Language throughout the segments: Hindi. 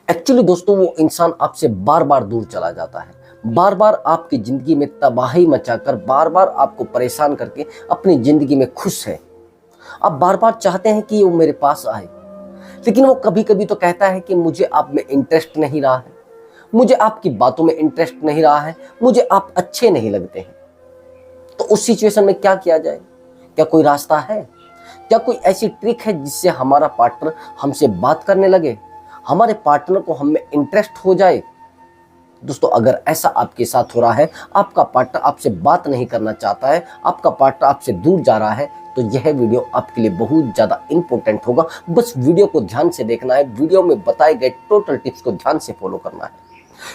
एक्चुअली दोस्तों वो इंसान आपसे बार बार दूर चला जाता है, बार बार आपकी जिंदगी में तबाही मचाकर, बार बार आपको परेशान करके अपनी जिंदगी में खुश है। आप बार बार चाहते हैं कि वो मेरे पास आए, लेकिन वो कभी कभी तो कहता है कि मुझे आप में इंटरेस्ट नहीं रहा है, मुझे आपकी बातों में इंटरेस्ट नहीं रहा है, मुझे आप अच्छे नहीं लगते हैं। तो उस सिचुएशन में क्या किया जाए? क्या कोई रास्ता है? क्या कोई ऐसी ट्रिक है जिससे हमारा पार्टनर हमसे बात करने लगे, हमारे पार्टनर को हम में इंटरेस्ट हो जाए? दोस्तों अगर ऐसा आपके साथ हो रहा है, आपका पार्टनर आपसे बात नहीं करना चाहता है, आपका पार्टनर आपसे दूर जा रहा है, तो यह वीडियो आपके लिए बहुत ज़्यादा इंपॉर्टेंट होगा। बस वीडियो को ध्यान से देखना है, वीडियो में बताए गए टोटल टिप्स को ध्यान से फॉलो करना है।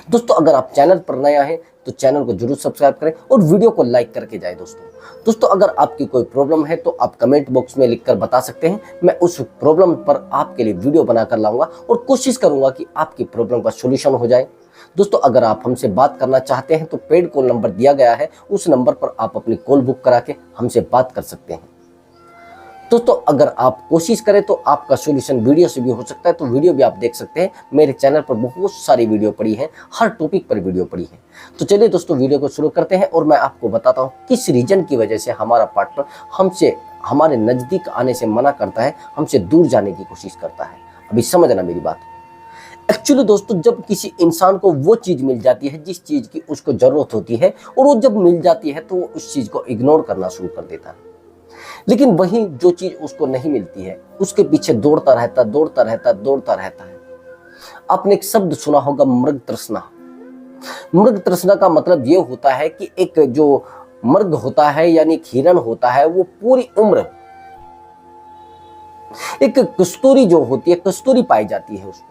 दोस्तों अगर आप चैनल पर नया हैं तो चैनल को जरूर सब्सक्राइब करें और वीडियो को लाइक करके जाए। दोस्तों अगर आपकी कोई प्रॉब्लम है तो आप कमेंट बॉक्स में लिखकर बता सकते हैं, मैं उस प्रॉब्लम पर आपके लिए वीडियो बनाकर लाऊंगा और कोशिश करूंगा कि आपकी प्रॉब्लम का सॉल्यूशन हो जाए। दोस्तों अगर आप हमसे बात करना चाहते हैं तो पेड कॉल नंबर दिया गया है, उस नंबर पर आप अपनी कॉल बुक करा के हमसे बात कर सकते हैं। दोस्तों अगर आप कोशिश करें तो आपका सॉल्यूशन वीडियो से भी हो सकता है, तो वीडियो भी आप देख सकते हैं। मेरे चैनल पर बहुत सारी वीडियो पड़ी है, हर टॉपिक पर वीडियो पड़ी है। तो चलिए दोस्तों वीडियो को शुरू करते हैं और मैं आपको बताता हूँ किस रीजन की वजह से हमारा पार्टनर हमसे हमारे नज़दीक आने से मना करता है, हमसे दूर जाने की कोशिश करता है। अभी समझना मेरी बात। एक्चुअली दोस्तों जब किसी इंसान को वो चीज़ मिल जाती है जिस चीज़ की उसको ज़रूरत होती है, और वो जब मिल जाती है तो वो उस चीज़ को इग्नोर करना शुरू कर देता है। लेकिन वहीं जो चीज उसको नहीं मिलती है उसके पीछे दौड़ता रहता है। आपने एक शब्द सुना होगा, मृग तृष्णा। मृग तृष्णा का मतलब ये होता है कि एक जो मृग होता है यानी एक हिरण होता है, वो पूरी उम्र एक कस्तूरी जो होती है, कस्तूरी पाई जाती है उसमें,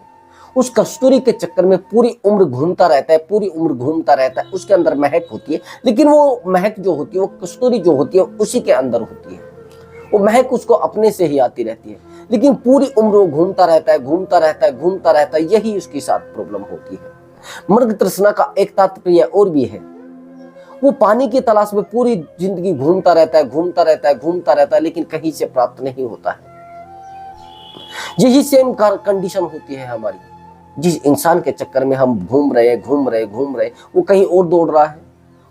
उस कस्तूरी के चक्कर में पूरी उम्र घूमता रहता है। उसके अंदर महक होती है, लेकिन वो महक जो होती है, वो कस्तूरी जो होती है उसी के अंदर होती है। वो महक उसको अपने से ही आती रहती है, लेकिन पूरी उम्र वो घूमता रहता है। यही उसके साथ प्रॉब्लम होती है। मृग तृष्णा का एक तात्पर्य और भी है, वो पानी की तलाश में पूरी जिंदगी घूमता रहता है, लेकिन कहीं से प्राप्त नहीं होता है। यही सेम कंडीशन होती है हमारी। जिस इंसान के चक्कर में हम घूम रहे, वो कहीं और दौड़ रहा है,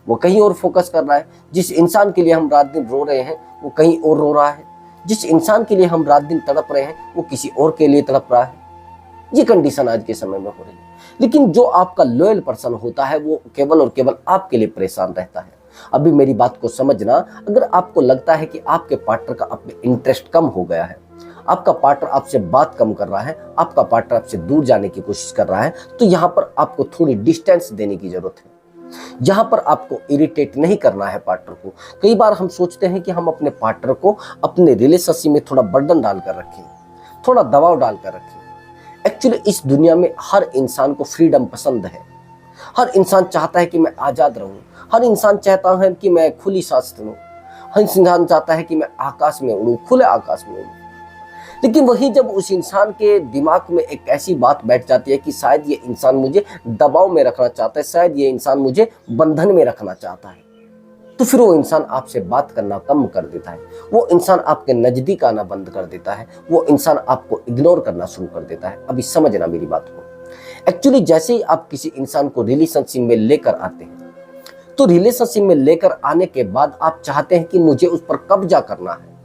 वो कहीं और फोकस कर रहा है। जिस इंसान के लिए हम रात दिन रो रहे हैं वो कहीं और रो रहा है। जिस इंसान के लिए हम रात दिन तड़प रहे हैं वो किसी और के लिए तड़प रहा है। ये कंडीशन आज के समय में हो रही है। लेकिन जो आपका लॉयल पर्सन होता है वो केवल और केवल आपके लिए परेशान रहता है। अभी मेरी बात को समझना, अगर आपको लगता है कि आपके पार्टनर का आप में इंटरेस्ट कम हो गया है, आपका पार्टनर आपसे बात कम कर रहा है, आपका पार्टनर आपसे दूर जाने की कोशिश कर रहा है, तो यहाँ पर आपको थोड़ी डिस्टेंस देने की जरूरत है। जहां पर आपको इरिटेट नहीं करना है पार्टनर को। कई बार हम सोचते हैं कि हम अपने पार्टनर को अपने रिलेशनशिप में थोड़ा बर्डन डालकर रखें, थोड़ा दबाव डालकर रखें। एक्चुअली इस दुनिया में हर इंसान को फ्रीडम पसंद है। हर इंसान चाहता है कि मैं आजाद रहूं, हर इंसान चाहता है कि मैं खुली सांस लूं, हर इंसान चाहता है कि मैं आकाश में उड़ूं, खुले आकाश में उड़ूं। लेकिन वही जब उस इंसान के दिमाग में एक ऐसी बात बैठ जाती है कि शायद ये इंसान मुझे दबाव में रखना चाहता है, शायद ये इंसान मुझे बंधन में रखना चाहता है, तो फिर वो इंसान आपसे बात करना कम कर देता है, वो इंसान आपके नजदीक आना बंद कर देता है, वो इंसान आपको इग्नोर करना शुरू कर देता है। अभी समझना मेरी बात को। एक्चुअली जैसे ही आप किसी इंसान को रिलेशनशिप में लेकर आते हैं, तो रिलेशनशिप में लेकर आने के बाद आप चाहते हैं कि मुझे उस पर कब्जा करना है,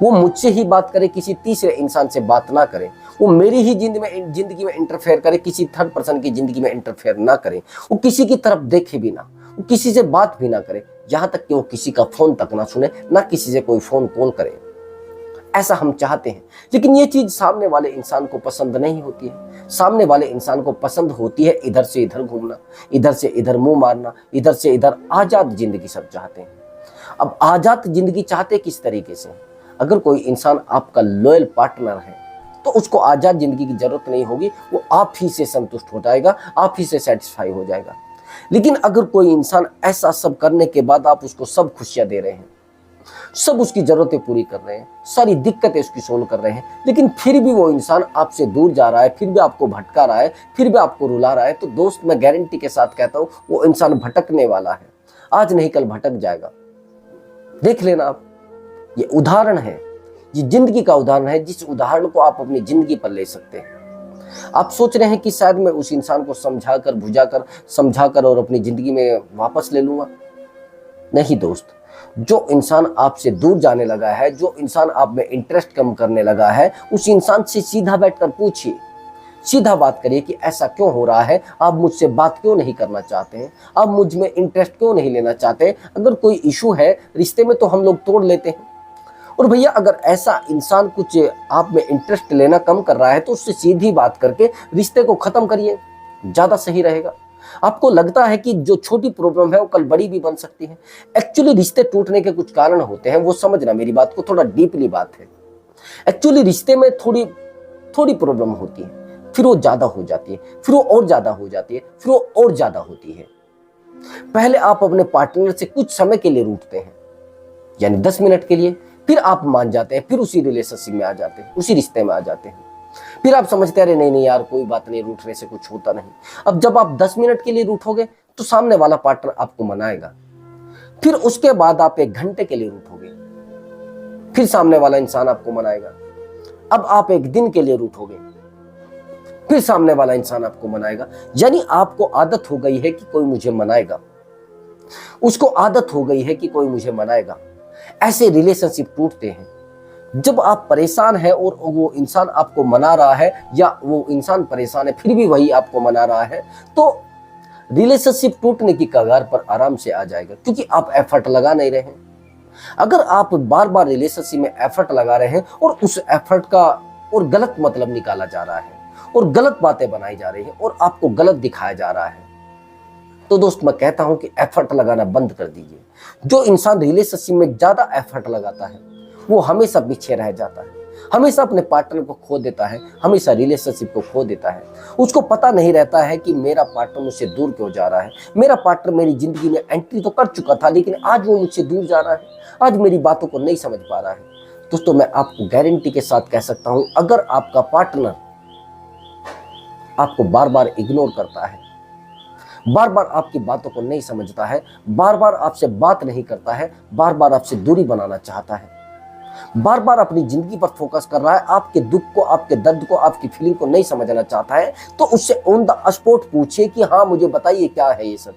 वो मुझसे ही बात करे, किसी तीसरे इंसान से बात ना करे, वो मेरी ही जिंदगी में इंटरफेयर करे, किसी थर्ड पर्सन की जिंदगी में इंटरफेयर ना करे, वो किसी की तरफ देखे भी ना, वो किसी से बात भी ना करे, यहाँ तक कि वो किसी का फोन तक ना सुने, ना किसी से कोई फोन कॉल करे। ऐसा हम चाहते हैं, लेकिन ये चीज सामने वाले इंसान को पसंद नहीं होती है। सामने वाले इंसान को पसंद होती है इधर से इधर घूमना, इधर से इधर मुंह मारना, इधर से इधर आजाद जिंदगी सब चाहते हैं। अब आजाद जिंदगी चाहते किस तरीके से? अगर कोई इंसान आपका लॉयल पार्टनर है तो उसको आजाद जिंदगी की जरूरत नहीं होगी, वो आप ही से संतुष्ट हो जाएगा, आप ही से सेटिस्फाई हो जाएगा। लेकिन अगर कोई इंसान ऐसा सब करने के बाद आप उसको सब खुशियां दे रहे हैं, सब उसकी जरूरतें पूरी कर रहे हैं, सारी दिक्कतें उसकी सोल्व कर रहे हैं, लेकिन फिर भी वो इंसान आपसे दूर जा रहा है, फिर भी आपको भटका रहा है, फिर भी आपको रुला रहा है, तो दोस्त मैं गारंटी के साथ कहता हूं वो इंसान भटकने वाला है, आज नहीं कल भटक जाएगा। देख लेना आप, ये उदाहरण है, ये जिंदगी का उदाहरण है, जिस उदाहरण को आप अपनी जिंदगी पर ले सकते हैं। आप सोच रहे हैं कि शायद मैं उस इंसान को समझाकर बुझाकर समझाकर और अपनी जिंदगी में वापस ले लूंगा। नहीं दोस्त, जो इंसान आपसे दूर जाने लगा है, जो इंसान आप में इंटरेस्ट कम करने लगा है, उस इंसान से सीधा बैठकर पूछिए, सीधा बात करिए कि ऐसा क्यों हो रहा है, आप मुझसे बात क्यों नहीं करना चाहते हैं, आप मुझ में इंटरेस्ट क्यों नहीं लेना चाहते। अगर कोई इशू है रिश्ते में तो हम लोग तोड़ लेते हैं। और भैया अगर ऐसा इंसान कुछ आप में इंटरेस्ट लेना कम कर रहा है तो उससे सीधी बात करके रिश्ते को खत्म करिए, ज्यादा सही रहेगा। आपको लगता है कि जो छोटी प्रॉब्लम है वो कल बड़ी भी बन सकती है। एक्चुअली रिश्ते टूटने के कुछ कारण होते हैं, वो समझना, मेरी बात को थोड़ा डीपली बात है। एक्चुअली रिश्ते में थोड़ी थोड़ी प्रॉब्लम होती है, फिर वो ज्यादा हो जाती है, फिर वो और ज्यादा हो जाती है, फिर वो और ज्यादा होती है। पहले आप अपने पार्टनर से कुछ समय के लिए रूठते हैं, यानी 10 मिनट के लिए, फिर आप मान जाते हैं, फिर उसी रिलेशनशिप में आ जाते हैं, उसी रिश्ते में आ जाते हैं। फिर आप समझते हैं अरे नहीं नहीं यार कोई बात नहीं, रूठने से कुछ होता नहीं। अब जब आप 10 मिनट के लिए रूठोगे तो सामने वाला पार्टनर आपको मनाएगा, फिर उसके बाद आप 1 घंटे के लिए रूठोगे, फिर सामने वाला इंसान आपको मनाएगा। अब आप 1 दिन के लिए रूठोगे, फिर सामने वाला इंसान आपको मनाएगा। यानी आपको आदत हो गई है कि कोई मुझे मनाएगा, उसको आदत हो गई है कि कोई मुझे मनाएगा। ऐसे रिलेशनशिप टूटते हैं। जब आप परेशान हैं और वो इंसान आपको मना रहा है, या वो इंसान परेशान है फिर भी वही आपको मना रहा है, तो रिलेशनशिप टूटने की कगार पर आराम से आ जाएगा, क्योंकि आप एफर्ट लगा नहीं रहे हैं। अगर आप बार बार रिलेशनशिप में एफर्ट लगा रहे हैं और उस एफर्ट का और गलत मतलब निकाला जा रहा है और गलत बातें बनाई जा रही है और आपको गलत दिखाया जा रहा है, तो दोस्त मैं कहता हूं कि एफर्ट लगाना बंद कर दीजिए। जो इंसान रिलेशनशिप में ज्यादा एफर्ट लगाता है वो हमेशा पीछे रह जाता है, हमेशा अपने पार्टनर को खो देता है, हमेशा रिलेशनशिप को खो देता है। उसको पता नहीं रहता है कि मेरा पार्टनर मुझसे दूर क्यों जा रहा है। मेरा पार्टनर मेरी जिंदगी में एंट्री तो कर चुका था, लेकिन आज वो मुझसे दूर जा रहा है, आज मेरी बातों को नहीं समझ पा रहा है। दोस्तों मैं आपको गारंटी के साथ कह सकता हूं, अगर आपका पार्टनर आपको बार बार इग्नोर करता है, बार बार आपकी बातों को नहीं समझता है, बार बार आपसे बात नहीं करता है, बार बार आपसे दूरी बनाना चाहता है, बार बार अपनी जिंदगी पर फोकस कर रहा है, आपके दुख को, आपके दर्द को, आपकी फीलिंग को नहीं समझना चाहता है, तो उससे ऑन द स्पॉट पूछिए कि हाँ मुझे बताइए क्या है ये सब।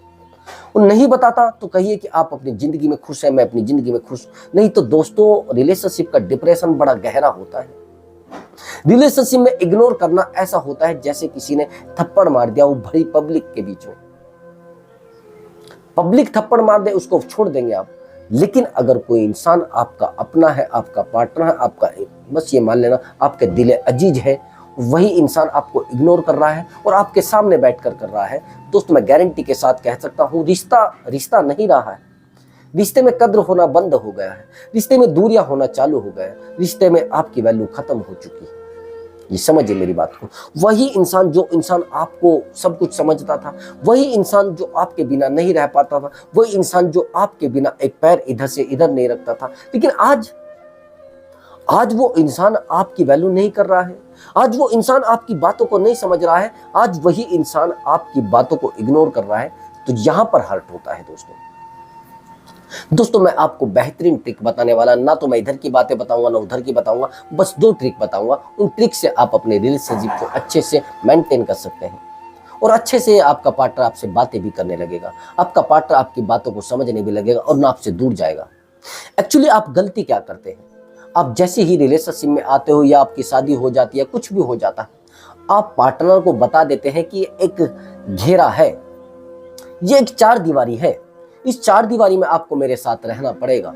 वो नहीं बताता तो कहिए कि आप अपनी जिंदगी में खुश हैं, मैं अपनी जिंदगी में खुश। नहीं तो दोस्तों रिलेशनशिप का डिप्रेशन बड़ा गहरा होता है। रिलेशनशिप में इग्नोर करना ऐसा होता है जैसे किसी ने थप्पड़ मार दिया, वो भरी पब्लिक के बीच में, पब्लिक थप्पड़ मार दे उसको छोड़ देंगे आप। लेकिन अगर कोई इंसान आपका अपना है, आपका पार्टनर है, आपका बस ये मान लेना आपके दिल अजीज है, वही इंसान आपको इग्नोर कर रहा है और आपके सामने बैठकर कर रहा है, दोस्त मैं गारंटी के साथ कह सकता हूं रिश्ता नहीं रहा है। रिश्ते में कद्र होना बंद हो गया है, रिश्ते में दूरियां होना चालू हो गया है, रिश्ते में आपकी वैल्यू खत्म हो चुकी है। ये समझिए मेरी बात को। वही इंसान जो इंसान आपको सब कुछ समझता था, वही इंसान जो आपके बिना नहीं रह पाता था, वही इंसान जो आपके बिना एक पैर इधर से इधर नहीं रखता था, लेकिन आज वो इंसान आपकी वैल्यू नहीं कर रहा है, आज वो इंसान आपकी बातों को नहीं समझ रहा है, आज वही इंसान आपकी बातों को इग्नोर कर रहा है, तो यहां पर हर्ट होता है दोस्तों मैं आपको बेहतरीन ट्रिक बताने वाला, ना तो मैं इधर की बातें बताऊंगा ना उधर की बताऊंगा, बस 2 ट्रिक बताऊंगा। उन ट्रिक से आप अपने रिलेशनशिप को अच्छे से मेंटेन कर सकते हैं और अच्छे से आपका पार्टनर आपसे बातें भी करने लगेगा, आपका पार्टनर आपकी बातों को समझने भी लगेगा और ना आपसे दूर जाएगा। एक्चुअली आप गलती क्या करते हैं, आप जैसे ही रिलेशनशिप में आते हो या आपकी शादी हो जाती है, कुछ भी हो जाता है, आप पार्टनर को बता देते हैं कि एक घेरा है, ये एक 4 दीवारी है, इस 4 दीवारी में आपको मेरे साथ रहना पड़ेगा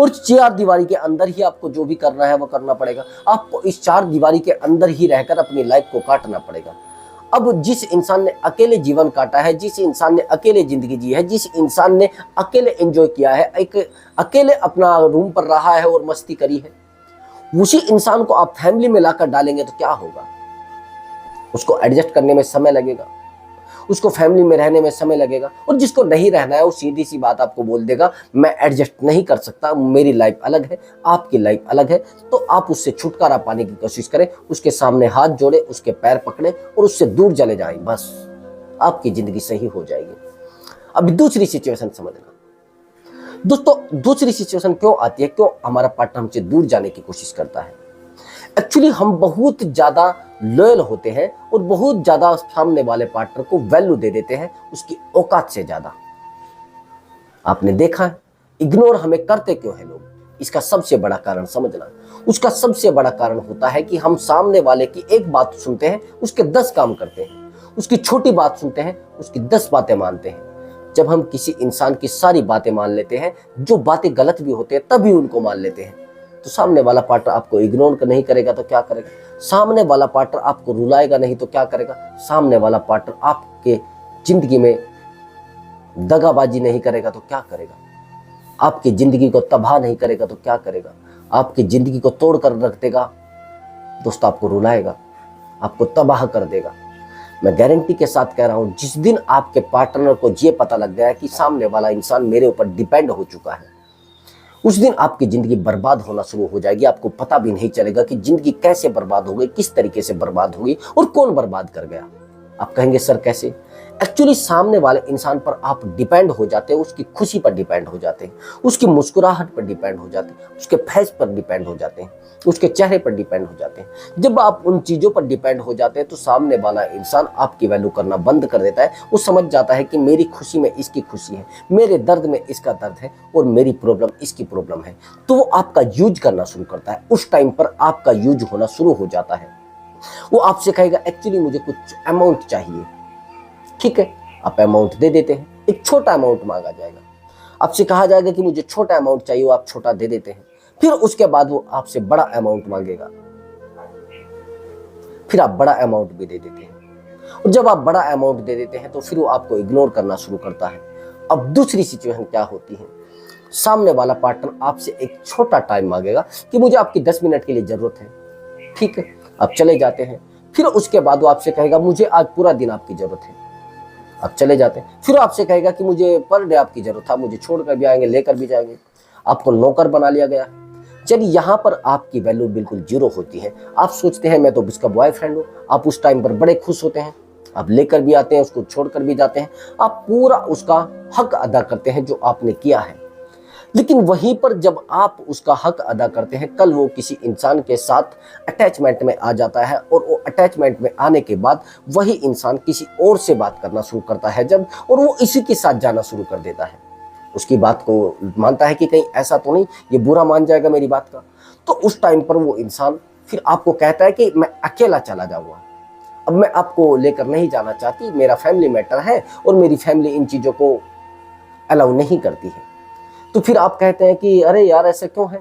और 4 दीवारी के अंदर ही आपको जो भी करना है वो करना पड़ेगा। आपको इस 4 दीवारी के अंदर ही रहकर अपनी लाइफ को काटना पड़ेगा। अब जिस इंसान ने अकेले जीवन काटा है, जिस इंसान ने अकेले जिंदगी जी है, जिस इंसान ने अकेले एंजॉय किया है, एक अकेले अपना रूम पर रहा है और मस्ती करी है, उसी इंसान को आप फैमिली में लाकर डालेंगे तो क्या होगा? उसको एडजस्ट करने में समय लगेगा, उसको फैमिली में रहने में समय लगेगा, और जिसको नहीं रहना है वो सीधी सी बात आपको बोल देगा, मैं एडजस्ट नहीं कर सकता, मेरी लाइफ अलग है, आपकी लाइफ अलग है। तो आप उससे छुटकारा पाने की कोशिश करें, उसके सामने हाथ जोड़े, उसके पैर पकड़े और उससे दूर चले जाएं, बस आपकी जिंदगी सही हो जाएगी। अब दूसरी सिचुएशन समझना दोस्तों, दूसरी सिचुएशन क्यों आती है, क्यों हमारा पार्टनर हमसे दूर जाने की कोशिश करता है? एक्चुअली हम बहुत ज्यादा लॉयल होते हैं और बहुत ज्यादा सामने वाले पार्टनर को वैल्यू दे देते हैं उसकी औकात से ज्यादा। आपने देखा है इग्नोर हमें करते क्यों हैं लोग? इसका सबसे बड़ा कारण समझना। उसका सबसे बड़ा कारण होता है कि हम सामने वाले की एक बात सुनते हैं, उसके 10 काम करते हैं। उसकी छोटी बात सुनते हैं, उसकी 10 बातें मानते हैं। जब हम किसी इंसान की सारी बातें मान लेते हैं, जो बातें गलत भी होते हैं तभी उनको मान लेते हैं, तो सामने वाला पार्टनर आपको इग्नोर नहीं करेगा तो क्या करेगा? सामने वाला पार्टनर आपको रुलाएगा नहीं तो क्या करेगा? सामने वाला पार्टनर आपके जिंदगी में दगाबाजी नहीं करेगा तो क्या करेगा? आपकी जिंदगी को तबाह नहीं करेगा तो क्या करेगा? आपकी जिंदगी को तोड़ कर रख देगा दोस्त, आपको रुलाएगा, आपको तबाह कर देगा। मैं गारंटी के साथ कह रहा हूं, जिस दिन आपके पार्टनर को ये पता लग गया है कि सामने वाला इंसान मेरे ऊपर डिपेंड हो चुका है, उस दिन आपकी जिंदगी बर्बाद होना शुरू हो जाएगी। आपको पता भी नहीं चलेगा कि जिंदगी कैसे बर्बाद हो गई, किस तरीके से बर्बाद हो गई और कौन बर्बाद कर गया। आप कहेंगे सर कैसे? एक्चुअली सामने वाले इंसान पर आप डिपेंड हो जाते हैं, उसकी खुशी पर डिपेंड हो जाते हैं, उसकी मुस्कुराहट पर डिपेंड हो जाते हैं, उसके फेस पर डिपेंड हो जाते हैं, उसके चेहरे पर डिपेंड हो जाते हैं। जब आप उन चीजों पर डिपेंड हो जाते हैं तो सामने वाला इंसान आपकी वैल्यू करना बंद कर देता है। वो समझ जाता है कि मेरी खुशी में इसकी खुशी है, मेरे दर्द में इसका दर्द है और मेरी प्रॉब्लम इसकी प्रॉब्लम है, तो वो आपका यूज करना शुरू करता है। उस टाइम पर आपका यूज होना शुरू हो जाता है। वो आपसे कहेगा एक्चुअली मुझे कुछ अमाउंट चाहिए, ठीक है, आप अमाउंट दे देते हैं। एक छोटा अमाउंट मांगा जाएगा, आपसे कहा जाएगा कि मुझे छोटा अमाउंट चाहिए, वो आप छोटा दे देते हैं। फिर उसके बाद वो आपसे बड़ा अमाउंट मांगेगा, फिर आप बड़ा अमाउंट भी दे देते हैं। और जब आप बड़ा अमाउंट दे देते हैं तो फिर वो आपको इग्नोर करना शुरू करता है। अब दूसरी सिचुएशन क्या होती है? सामने वाला पार्टनर आपसे एक छोटा टाइम मांगेगा कि मुझे आपकी 10 मिनट के लिए जरूरत है, ठीक है, आप चले जाते हैं। फिर उसके बाद वो आपसे कहेगा मुझे आज पूरा दिन आपकी जरूरत है, आप चले जाते हैं। फिर आपसे कहेगा कि मुझे पर डे आपकी जरूरत था, मुझे छोड़कर भी आएंगे, लेकर भी जाएंगे, आपको नौकर बना लिया गया। जब यहाँ पर आपकी वैल्यू बिल्कुल जीरो होती है, आप सोचते हैं मैं तो उसका बॉयफ्रेंड हूँ, आप उस टाइम पर बड़े खुश होते हैं, आप लेकर भी आते हैं, उसको छोड़कर भी जाते हैं, आप पूरा उसका हक अदा करते हैं जो आपने किया है। लेकिन वहीं पर जब आप उसका हक अदा करते हैं, कल वो किसी इंसान के साथ अटैचमेंट में आ जाता है और वो अटैचमेंट में आने के बाद वही इंसान किसी और से बात करना शुरू करता है जब, और वो इसी के साथ जाना शुरू कर देता है, उसकी बात को मानता है कि कहीं ऐसा तो नहीं ये बुरा मान जाएगा मेरी बात का, तो उस टाइम पर वो इंसान फिर आपको कहता है कि मैं अकेला चला जाऊंगा, अब मैं आपको लेकर नहीं जाना चाहती, मेरा फैमिली मैटर है और मेरी फैमिली इन चीज़ों को अलाउ नहीं करती है। तो फिर आप कहते हैं कि अरे यार ऐसे क्यों है,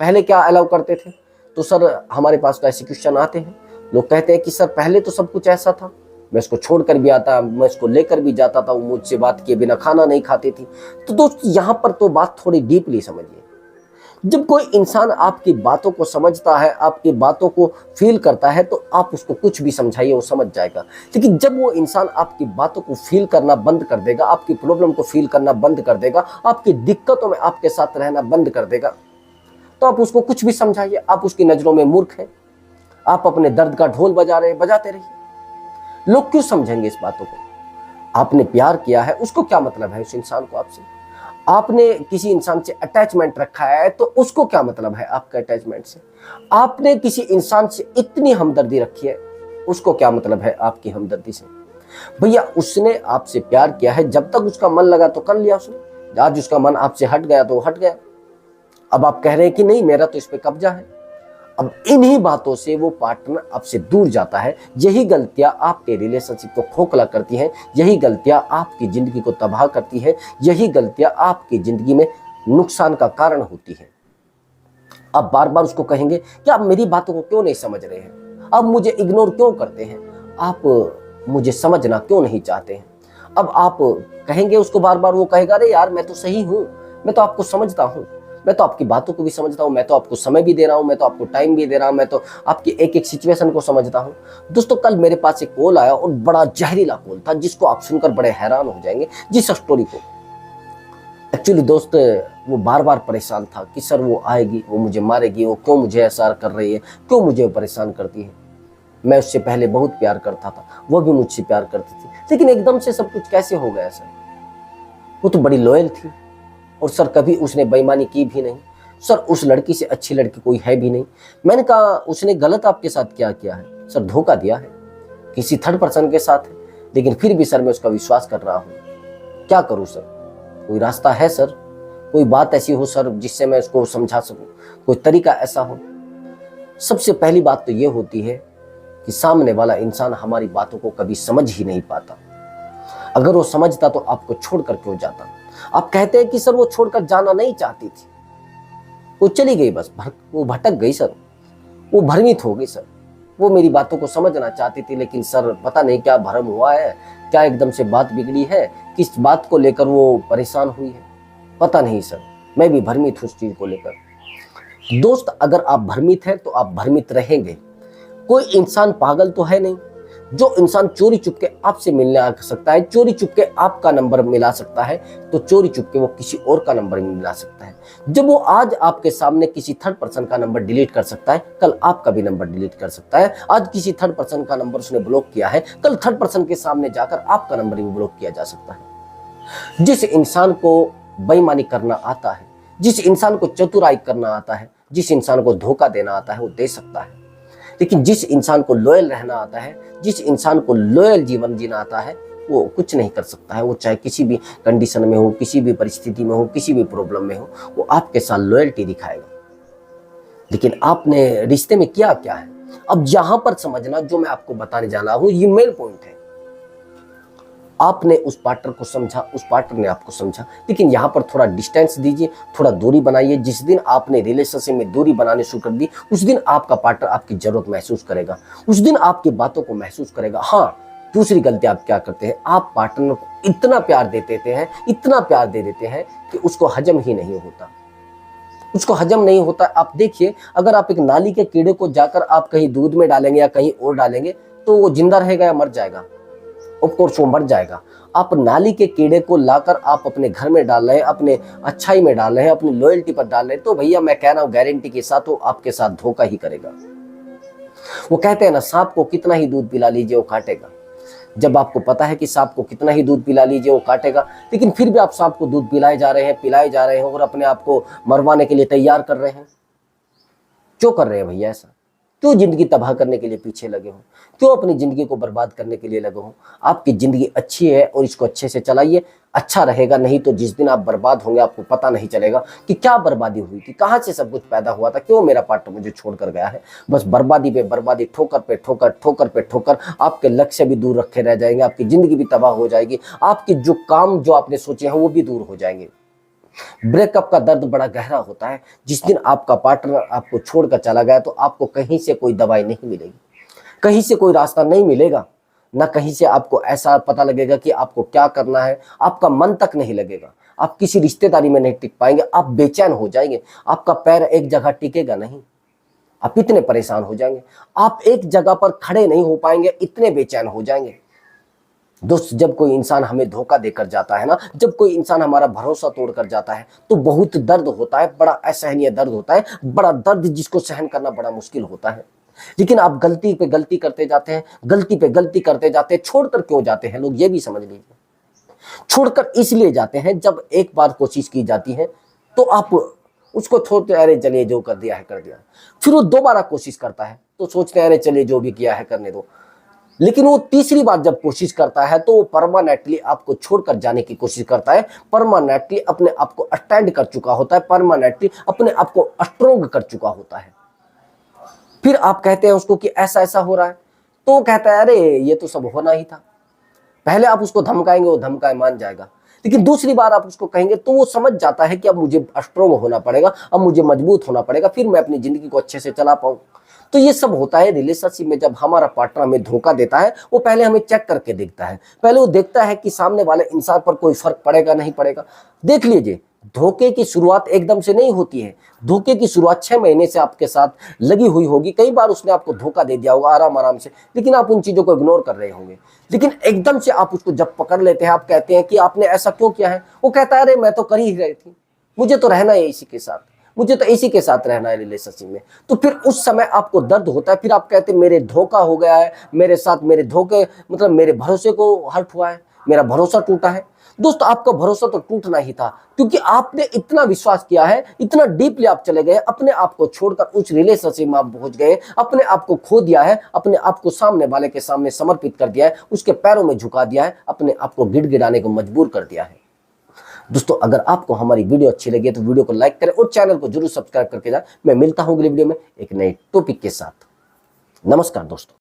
पहले क्या अलाउ करते थे? तो सर हमारे पास तो ऐसे क्वेश्चन आते हैं, लोग कहते हैं कि सर पहले तो सब कुछ ऐसा था, मैं इसको छोड़कर भी आता, मैं इसको लेकर भी जाता था, वो मुझसे बात किए बिना खाना नहीं खाती थी। तो दोस्त यहाँ पर तो बात थोड़ी डीपली समझिए। जब कोई इंसान आपकी बातों को समझता है, आपकी बातों को फील करता है, तो आप उसको कुछ भी समझाइए वो समझ जाएगा। लेकिन जब वो इंसान आपकी बातों को फील करना बंद कर देगा, आपकी प्रॉब्लम को फील करना बंद कर देगा, आपकी दिक्कतों में आपके साथ रहना बंद कर देगा, तो आप उसको कुछ भी समझाइए, आप उसकी नजरों में मूर्ख हैं, आप अपने दर्द का ढोल बजा रहे हैं, बजाते रहिए। लोग क्यों समझेंगे इस बातों को? आपने प्यार किया है, उसको क्या मतलब है उस इंसान को आपसे? आपने किसी इंसान से अटैचमेंट रखा है तो उसको क्या मतलब है आपका अटैचमेंट से? आपने किसी इंसान से इतनी हमदर्दी रखी है, उसको क्या मतलब है आपकी हमदर्दी से? भैया उसने आपसे प्यार किया है, जब तक उसका मन लगा तो कर लिया उसने, आज उसका मन आपसे हट गया तो हट गया। अब आप कह रहे हैं कि नहीं मेरा तो इस पे कब्जा है। अब इन्हीं बातों से वो पार्टनर आपसे दूर जाता है। यही गलतियां आपके रिलेशनशिप को खोखला करती हैं, यही गलतियां आपकी जिंदगी को तबाह करती है, यही गलतियां आपकी जिंदगी में नुकसान का कारण होती है। आप बार बार उसको कहेंगे कि आप मेरी बातों को क्यों नहीं समझ रहे हैं, आप मुझे इग्नोर क्यों करते हैं, आप मुझे समझना क्यों नहीं चाहते हैं। अब आप कहेंगे उसको बार बार, वो कहेगा अरे यार मैं तो सही हूं, मैं तो आपको समझता हूं, मैं तो आपकी बातों को भी समझता हूं, मैं तो आपको समय भी दे रहा हूं, मैं तो आपको टाइम भी दे रहा हूं, मैं तो आपकी एक एक सिचुएशन को समझता हूं। दोस्तों कल मेरे पास एक कॉल आया और बड़ा जहरीला कॉल था, जिसको आप सुनकर बड़े हैरान हो जाएंगे जिस स्टोरी को। एक्चुअली दोस्त वो बार बार परेशान था कि सर वो आएगी, वो मुझे मारेगी, वो क्यों मुझे ऐसा कर रही है, क्यों मुझे परेशान करती है। मैं उससे पहले बहुत प्यार करता था, वो भी मुझसे प्यार करती थी, लेकिन एकदम से सब कुछ कैसे हो गया सर? वो तो बड़ी लॉयल थी और सर कभी उसने बेईमानी की भी नहीं। सर उस लड़की से अच्छी लड़की कोई है भी नहीं। मैंने कहा उसने गलत आपके साथ क्या किया है? सर धोखा दिया है, किसी थर्ड पर्सन के साथ है, लेकिन फिर भी सर मैं उसका विश्वास कर रहा हूँ, क्या करूँ सर? कोई रास्ता है सर? कोई बात ऐसी हो सर जिससे मैं उसको समझा सकूं, कोई तरीका ऐसा हो? सबसे पहली बात तो ये होती है कि सामने वाला इंसान हमारी बातों को कभी समझ ही नहीं पाता। अगर वो समझता तो आपको छोड़कर क्यों जाता? आप कहते हैं कि सर वो छोड़कर जाना नहीं चाहती थी, वो चली गई, बस वो भटक गई सर, वो भ्रमित हो गई सर, वो मेरी बातों को समझना चाहती थी, लेकिन सर पता नहीं क्या भ्रम हुआ है, क्या एकदम से बात बिगड़ी है, किस बात को लेकर वो परेशान हुई है, पता नहीं सर, मैं भी भ्रमित हूँ उस चीज को लेकर। दोस्त अगर आप भ्रमित हैं तो आप भ्रमित रहेंगे। कोई इंसान पागल तो है नहीं। जो इंसान चोरी चुपके आपसे मिलने आ सकता है, चोरी चुपके आपका नंबर मिला सकता है, तो चोरी चुपके वो किसी और का नंबर मिला सकता है। जब वो आज आपके सामने किसी थर्ड पर्सन का नंबर डिलीट कर सकता है, कल आपका भी नंबर डिलीट कर सकता है। आज किसी थर्ड पर्सन का नंबर उसने ब्लॉक किया है, कल थर्ड पर्सन के सामने जाकर आपका नंबर भी ब्लॉक किया जा सकता है। जिस इंसान को बेईमानी करना आता है, जिस इंसान को चतुराई करना आता है, जिस इंसान को धोखा देना आता है, वो दे सकता है। लेकिन जिस इंसान को लॉयल रहना आता है, जिस इंसान को लॉयल जीवन जीना आता है, वो कुछ नहीं कर सकता है। वो चाहे किसी भी कंडीशन में हो, किसी भी परिस्थिति में हो, किसी भी प्रॉब्लम में हो, वो आपके साथ लॉयल्टी दिखाएगा। लेकिन आपने रिश्ते में किया क्या है? अब यहां पर समझना, जो मैं आपको बताने जा रहा हूं, ये मेन पॉइंट है। आपने उस पार्टनर को समझा, उस पार्टनर ने आपको समझा, लेकिन यहाँ पर थोड़ा डिस्टेंस दीजिए, थोड़ा दूरी बनाइए। जिस दिन आपने रिलेशनशिप में दूरी बनाने शुरू कर दी, उस दिन आपका पार्टनर आपकी जरूरत महसूस करेगा, उस दिन आपकी बातों को महसूस करेगा। हाँ, दूसरी गलती आप क्या करते हैं, आप पार्टनर को इतना प्यार दे देते हैं, इतना प्यार दे देते हैं कि उसको हजम ही नहीं होता, उसको हजम नहीं होता। आप देखिए, अगर आप एक नाली के कीड़े को जाकर आप कहीं दूध में डालेंगे या कहीं और डालेंगे, तो वो जिंदा रहेगा या मर जाएगा? ऑफ कोर्स वो मर जाएगा। आप नाली के कीड़े को लाकर आप अपने घर में डाल रहे हैं, अपने अच्छाई में डाल रहे हैं, अपनी लॉयल्टी पर डाल रहे हैं, तो भैया मैं कह रहा हूं गारंटी के साथ वो आपके साथ धोखा ही करेगा। वो कहते हैं ना, सांप को कितना ही दूध पिला लीजिए वो काटेगा। जब आपको पता है कि सांप को कितना ही दूध पिला लीजिए वो काटेगा, लेकिन फिर भी आप सांप को दूध पिलाए जा रहे हैं और अपने आप को मरवाने के लिए तैयार कर रहे हैं। क्यों कर रहे हैं भैया ऐसा? क्यों जिंदगी तबाह करने के लिए पीछे लगे हो? क्यों अपनी जिंदगी को बर्बाद करने के लिए लगे हो? आपकी जिंदगी अच्छी है और इसको अच्छे से चलाइए, अच्छा रहेगा। नहीं तो जिस दिन आप बर्बाद होंगे आपको पता नहीं चलेगा कि क्या बर्बादी हुई थी, कहाँ से सब कुछ पैदा हुआ था, क्यों मेरा पार्टनर मुझे छोड़कर गया है। बस बर्बादी पे बर्बादी, ठोकर पे ठोकर, ठोकर पे ठोकर, आपके लक्ष्य भी दूर रखे रह जाएंगे, आपकी जिंदगी भी तबाह हो जाएगी, आपके जो काम जो आपने सोचे हैं वो भी दूर हो जाएंगे। ब्रेकअप का दर्द बड़ा गहरा होता है। जिस दिन आपका पार्टनर आपको छोड़कर चला गया तो आपको कहीं से कोई दवाई नहीं मिलेगी, कहीं से कोई रास्ता नहीं मिलेगा, ना कहीं से आपको ऐसा पता लगेगा कि आपको क्या करना है। आपका मन तक नहीं लगेगा, आप किसी रिश्तेदारी में नहीं टिक पाएंगे, आप बेचैन हो जाएंगे, आपका पैर एक जगह टिकेगा नहीं, आप इतने परेशान हो जाएंगे, आप एक जगह पर खड़े नहीं हो पाएंगे, इतने बेचैन हो जाएंगे। दोस्त, जब कोई इंसान हमें धोखा देकर जाता है ना, जब कोई इंसान हमारा भरोसा तोड़कर जाता है, तो बहुत दर्द होता है, बड़ा असहनीय दर्द होता है, बड़ा दर्द जिसको सहन करना बड़ा मुश्किल होता है। लेकिन आप गलती पे गलती करते जाते हैं, गलती पे गलती करते जाते हैं। छोड़कर क्यों जाते हैं लोग, ये भी समझ लीजिए। छोड़कर इसलिए जाते हैं, जब एक बार कोशिश की जाती है तो आप उसको छोड़ते, अरे चलिए जो कर दिया है कर दिया। फिर वो दोबारा कोशिश करता है तो सोचते हैं अरे चलिए जो भी किया है करने दो। लेकिन वो तीसरी बार जब कोशिश करता है तो वो परमानेंटली आपको छोड़कर जाने की कोशिश करता है, परमानेंटली अपने आप को स्टैंड कर चुका होता है, परमानेंटली अपने आप को स्ट्रोंग कर चुका होता है। फिर आप कहते हैं उसको कि ऐसा ऐसा हो रहा है, तो वो कहता है अरे ये तो सब होना ही था। पहले आप उसको धमकाएंगे, वो धमकाए मान जाएगा, लेकिन दूसरी बार आप उसको कहेंगे तो वो समझ जाता है कि अब मुझे स्ट्रोंग होना पड़ेगा, अब मुझे मजबूत होना पड़ेगा, फिर मैं अपनी जिंदगी को अच्छे से चला पाऊं। तो ये सब होता है रिलेशनशिप में। जब हमारा पार्टनर हमें धोखा देता है, वो पहले हमें चेक करके देखता है, पहले वो देखता है कि सामने वाले इंसान पर कोई फर्क पड़ेगा नहीं पड़ेगा। देख लीजिए, धोखे की शुरुआत एकदम से नहीं होती है। धोखे की शुरुआत 6 महीने से आपके साथ लगी हुई होगी, कई बार उसने आपको धोखा दे दिया होगा आराम आराम से, लेकिन आप उन चीजों को इग्नोर कर रहे होंगे। लेकिन एकदम से आप उसको जब पकड़ लेते हैं, आप कहते हैं कि आपने ऐसा क्यों किया है, वो कहता है अरे मैं तो कर ही रही थी, मुझे तो रहना है इसी के साथ, मुझे तो इसी के साथ रहना है रिलेशनशिप में। तो फिर उस समय आपको दर्द होता है, फिर आप कहते हैं मेरे धोखा हो गया है, मेरे साथ मेरे धोखे मतलब मेरे भरोसे को हर्ट हुआ है, मेरा भरोसा टूटा है। दोस्त आपका भरोसा तो टूटना ही था, क्योंकि आपने इतना विश्वास किया है, इतना डीपली आप चले गए, अपने आप को छोड़कर उस रिलेशनशिप में आप पहुंच गए, अपने आप को खो दिया है, अपने आप को सामने वाले के सामने समर्पित कर दिया है, उसके पैरों में झुका दिया है, अपने आप को गिड़गिड़ाने को मजबूर कर दिया है। दोस्तों अगर आपको हमारी वीडियो अच्छी लगी तो वीडियो को लाइक करें और चैनल को जरूर सब्सक्राइब करके जाए। मैं मिलता हूं अगले वीडियो में एक नए टॉपिक के साथ। नमस्कार दोस्तों।